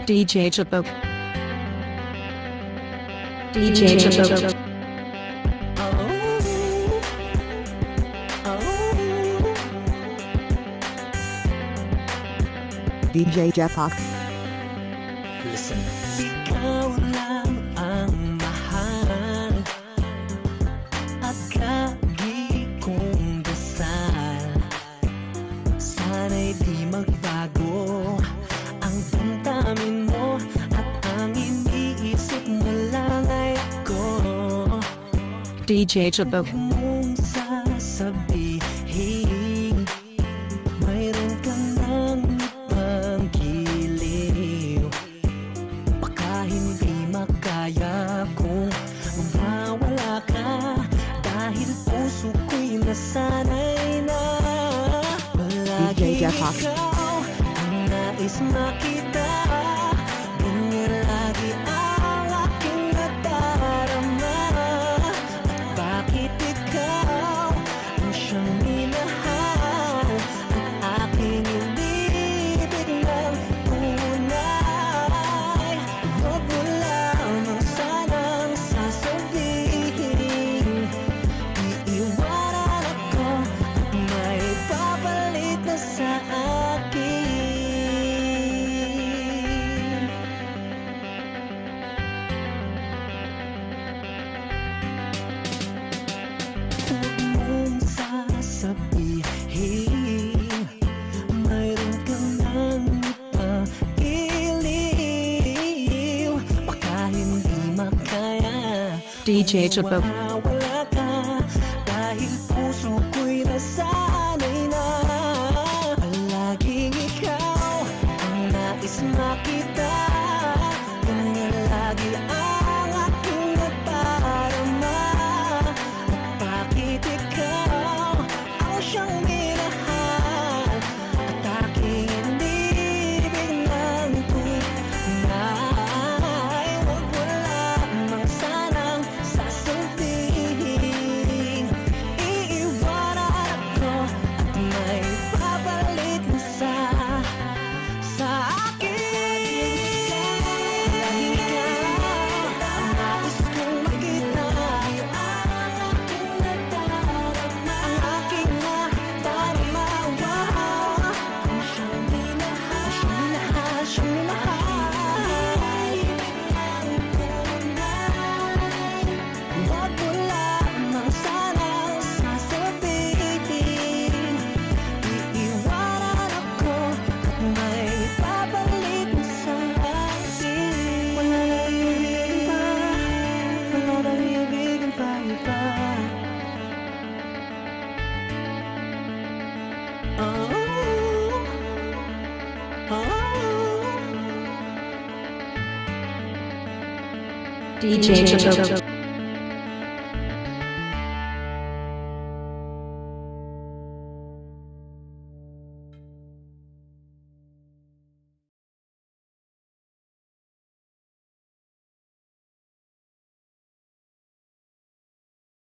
DJ Jabok. DJ Jabok. DJ Jeffok. Listen. Ikaw lang ang mahal at lagi kong dasal. Sana'y di magbago ang damdamin mo at ang iniisip mo lang ay ako. DJ Jabok. Mong sasabihin mayroon ka ng ibang giliw. Baka hindi makaya kung mawala ka, dahil puso ko'y nasanay na palagi DJ Jeffok. ikaw ang nais makita. Ganyan lagi ang aking nadarama. At bakit ikaw ang siyang minahal at aking inibig ng tunay? Huwag mo lamang sanang sasabihin iiwanan ako at may papalit na sa akin. Huwag mong sasabihin mayroon kang ng ipag-iliw. Baka hindi makaya DJ Jabok. mawala ka, dahil puso ko'y nasanay na palaging ikaw ang nais makita. Ganyan lagi ang aking nadarama. At bakit ikaw ang siyang minahal at aking inibig ng tunay? Huwag mo lamang sanang sasabihin iiwanan ako at may papalit mo sa akin. Lagi ikaw ang nais kong makita, ang aking nadarama, ang aking nadarama. Ang siyang minahal, siyang minahal. Huwag mo lamang sanang sasabihin iiwanan ako at may papalit mo sa akin. Wala nang ibigin pa, wala nang ibigin pa iba. Oh, oh. DJ Jabok.